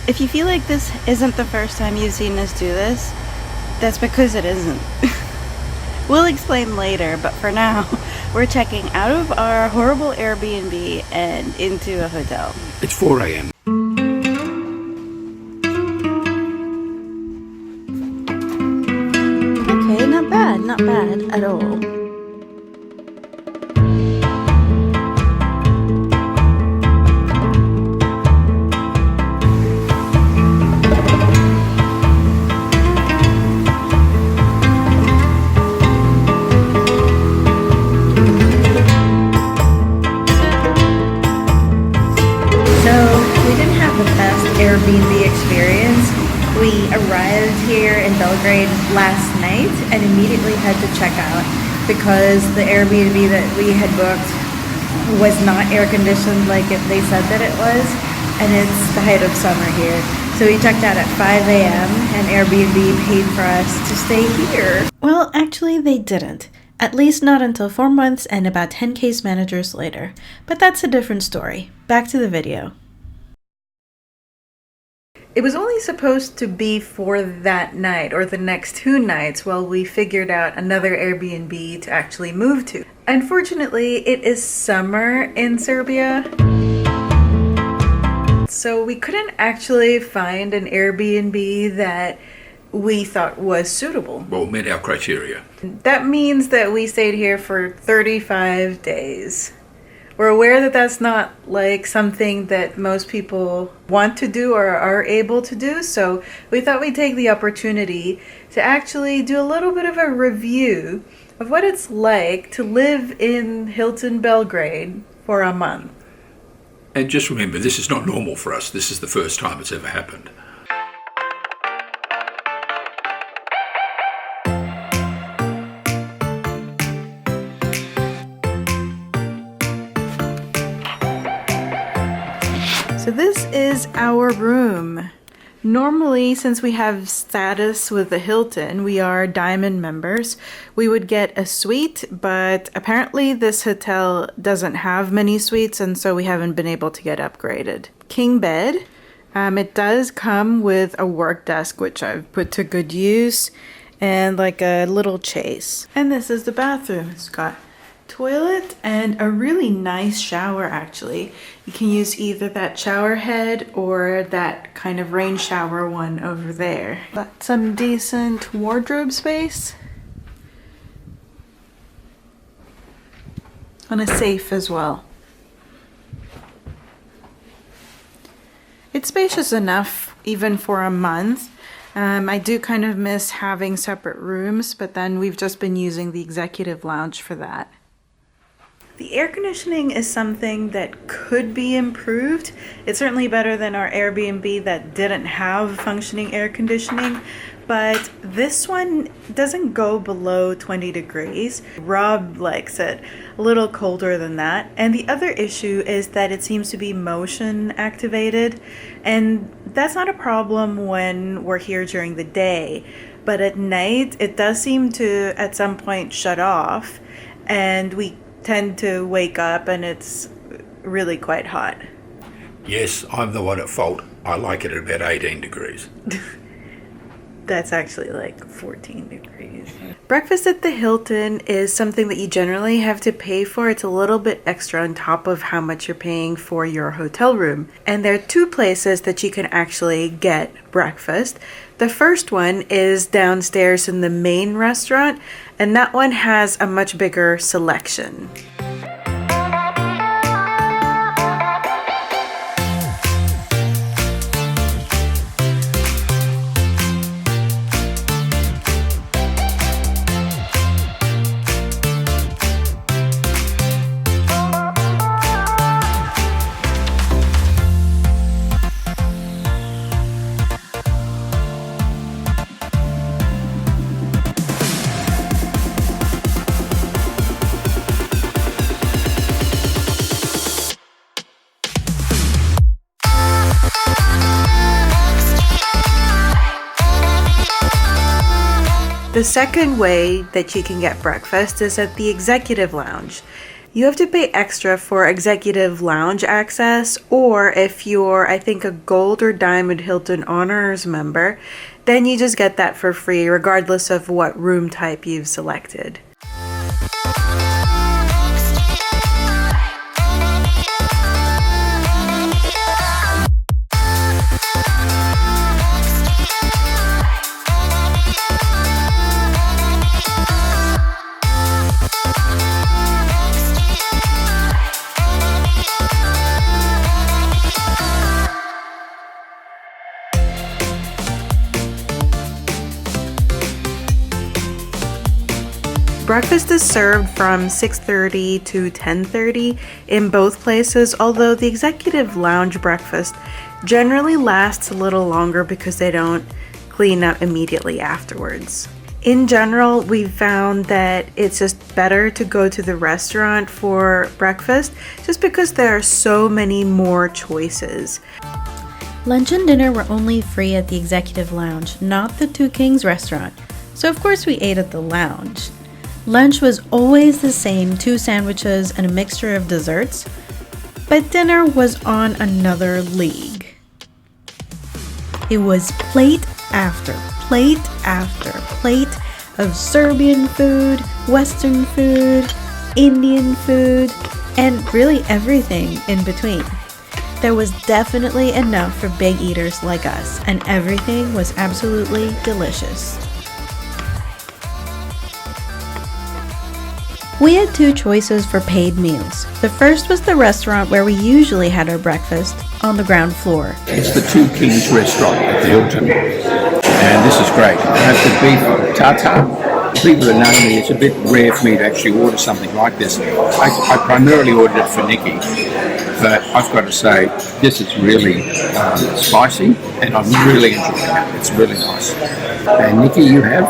If you feel like this isn't the first time you've seen us do this, that's because it isn't. We'll explain later, but for now, we're checking out of our horrible Airbnb and into a hotel. It's 4 a.m. Okay, not bad at all. Airbnb experience. We arrived here in Belgrade last night and immediately had to check out because the Airbnb that we had booked was not air conditioned like they said that it was, and it's the height of summer here. So we checked out at 5 a.m. and Airbnb paid for us to stay here. Well, actually they didn't. At least not until 4 months and about 10 case managers later. But that's a different story. Back to the video. It was only supposed to be for that night or the next 2 nights while we figured out another Airbnb to actually move to. Unfortunately, it is summer in Serbia, so we couldn't actually find an Airbnb that we thought was suitable. Well, met our criteria. That means that we stayed here for 35 days. We're aware that that's not like something that most people want to do or are able to do, so we thought we'd take the opportunity to actually do a little bit of a review of what it's like to live in Hilton Belgrade for a month. And just remember, this is not normal for us. This is the first time it's ever happened. So this is our room. Normally, since we have status with the Hilton, we are diamond members, we would get a suite, but apparently this hotel doesn't have many suites, and so we haven't been able to get upgraded. King bed. It does come with a work desk, which I've put to good use, and like a little chase. And this is the bathroom. It's got toilet and a really nice shower. Actually, you can use either that shower head or that kind of rain shower one over there. Got some decent wardrobe space and a safe as well. It's spacious enough even for a month. I do kind of miss having separate rooms, but then we've just been using the executive lounge for that. The air conditioning is something that could be improved. It's certainly better than our Airbnb that didn't have functioning air conditioning, but this one doesn't go below 20 degrees. Rob likes it a little colder than that. And the other issue is that it seems to be motion activated, and that's not a problem when we're here during the day, but at night it does seem to at some point shut off, and we tend to wake up and it's really quite hot. Yes, I'm the one at fault. I like it at about 18 degrees. That's actually like 14 degrees. Breakfast at the Hilton is something that you generally have to pay for. It's a little bit extra on top of how much you're paying for your hotel room. And there are 2 places that you can actually get breakfast. The first one is downstairs in the main restaurant, and that one has a much bigger selection. The second way that you can get breakfast is at the executive lounge. You have to pay extra for executive lounge access, or if you're, I think, a gold or diamond Hilton Honors member, then you just get that for free regardless of what room type you've selected. Breakfast is served from 6:30 to 10:30 in both places, although the executive lounge breakfast generally lasts a little longer because they don't clean up immediately afterwards. In general, we've found that it's just better to go to the restaurant for breakfast just because there are so many more choices. Lunch and dinner were only free at the executive lounge, not the Two Kings restaurant. So of course we ate at the lounge. Lunch was always the same, 2 sandwiches and a mixture of desserts, but dinner was on another league. It was plate after plate after plate of Serbian food, Western food, Indian food, and really everything in between. There was definitely enough for big eaters like us, and everything was absolutely delicious. We had 2 choices for paid meals. The first was the restaurant where we usually had our breakfast, on the ground floor. It's the Two Kings restaurant at the Hilton, and this is great. I have the beef tartare. People that know me, it's a bit rare for me to actually order something like this. I primarily ordered it for Nikki, but I've got to say, this is really spicy, and I'm really enjoying it. It's really nice. And Nikki, you have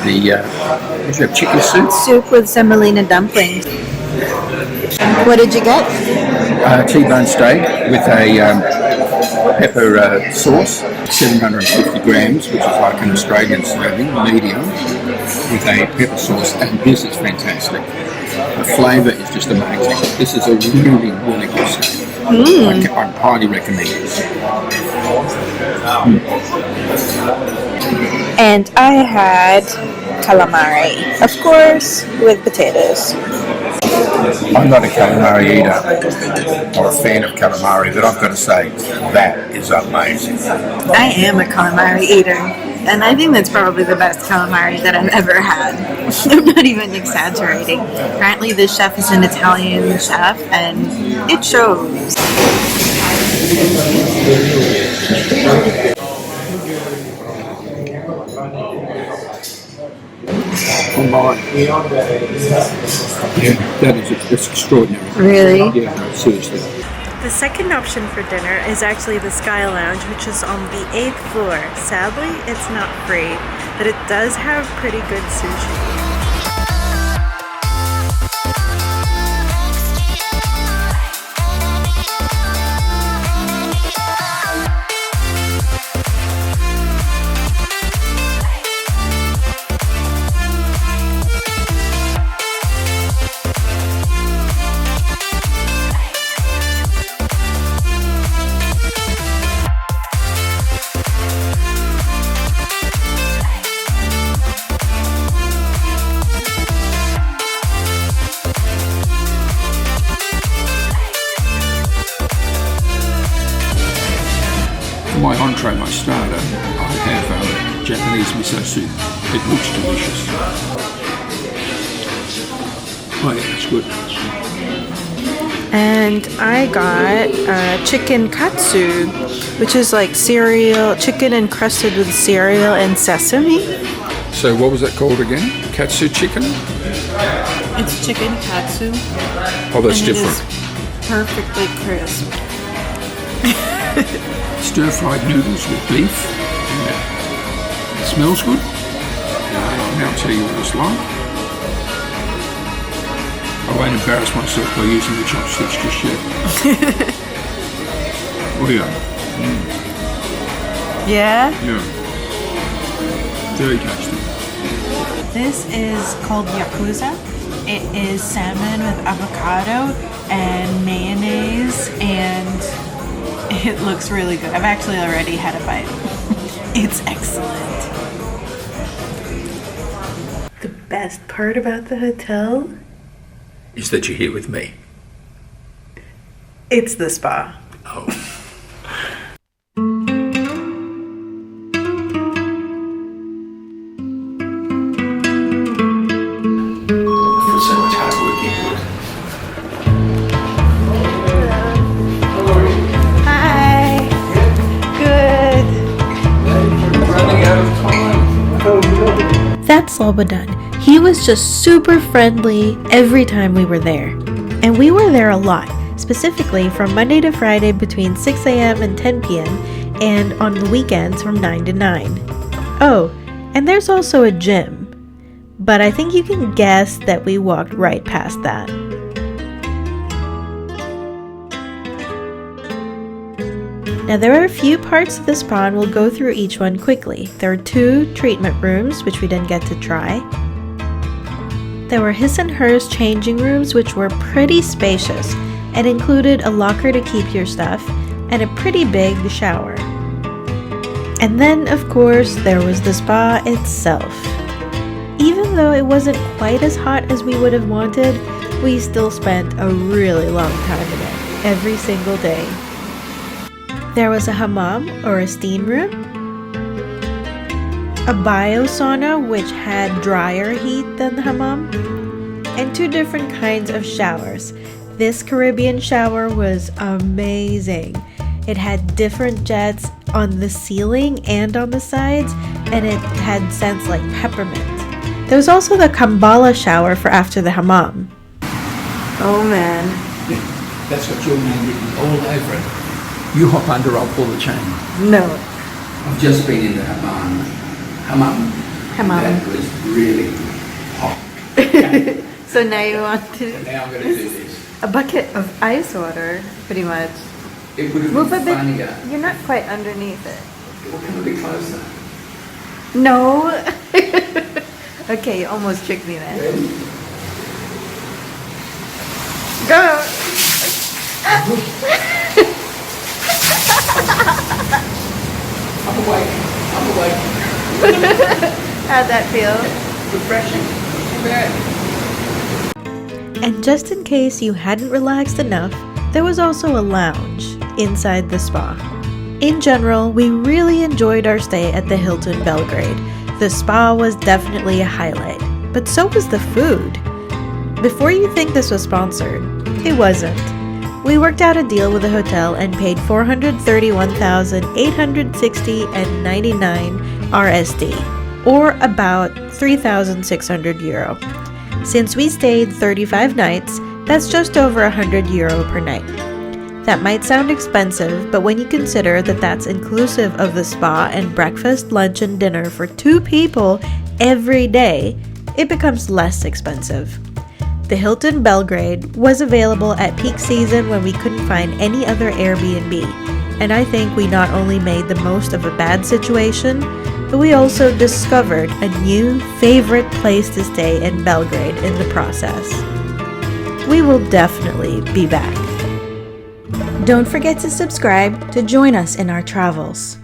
the chicken soup? Soup with semolina dumplings. What did you get? T-bone steak with a pepper sauce, 750 grams, which is like an Australian serving, medium, with a pepper sauce, and this is fantastic. The flavour is just amazing. This is a really, really good steak. I highly recommend this. And I had calamari, of course, with potatoes. I'm not a calamari eater or a fan of calamari, but I've got to say, that is amazing. I am a calamari eater, and I think that's probably the best calamari that I've ever had. I'm not even exaggerating. Apparently this chef is an Italian chef, and it shows. Online. Yeah, that's extraordinary. Really? Yeah, no, seriously. The second option for dinner is actually the SkyLounge, which is on the 8th floor. Sadly, it's not free, but it does have pretty good sushi. For my entree, my starter, I have Japanese miso soup. It looks delicious. Oh yeah, it's good. And I got chicken katsu, which is like cereal, chicken encrusted with cereal and sesame. So what was that called again? Katsu chicken? It's chicken katsu. Oh, that's and different. It is perfectly crisp. Stir-fried noodles with beef. Yeah. It smells good. I'll now tell you what it's like. I won't embarrass myself by using the chopsticks just yet. Oh yeah. Yeah? Yeah. Very tasty. This is called yakuza, It is salmon with avocado and mayonnaise, and it looks really good. I've actually already had a bite. It's excellent. The best part about the hotel? Is that you're here with me? It's the spa. Oh. So much hard working. Hi. Good. Running out of time. That's Slobodan. He was just super friendly every time we were there. And we were there a lot, specifically from Monday to Friday between 6 a.m. and 10 p.m. and on the weekends from 9 to 9. Oh, and there's also a gym. But I think you can guess that we walked right past that. Now there are a few parts of the spa and we'll go through each one quickly. There are 2 treatment rooms, which we didn't get to try. There were his and hers changing rooms, which were pretty spacious and included a locker to keep your stuff and a pretty big shower. And then, of course, there was the spa itself. Even though it wasn't quite as hot as we would have wanted, we still spent a really long time in it, every single day. There was a hammam, or a steam room, a biosauna, which had drier heat than the hammam, and 2 different kinds of showers. This Caribbean shower was amazing. It had different jets on the ceiling and on the sides, and it had scents like peppermint. There was also the Kambala shower for after the hammam. Oh man. That's got your name written all over it. You hop under, I'll pull the chain. No. I've just been in the hammam. Hammam. That was really hot. So now you want to And now I'm going to do this. a bucket of ice water, pretty much. It would have Move a been bit. funnier. You're not quite underneath it. Well, come a bit closer. No. Okay, you almost tricked me there. Ready? Go. I'm awake. How'd that feel? Refreshing. Not too bad. And just in case you hadn't relaxed enough, there was also a lounge inside the spa. In general, we really enjoyed our stay at the Hilton Belgrade. The spa was definitely a highlight, but so was the food. Before you think this was sponsored, it wasn't. We worked out a deal with the hotel and paid $431,860.99 RSD, or about €3,600. Since we stayed 35 nights, that's just over €100 per night. That might sound expensive, but when you consider that that's inclusive of the spa and breakfast, lunch, and dinner for 2 people every day, it becomes less expensive. The Hilton Belgrade was available at peak season when we couldn't find any other Airbnb, and I think we not only made the most of a bad situation, but we also discovered a new favorite place to stay in Belgrade in the process. We will definitely be back. Don't forget to subscribe to join us in our travels.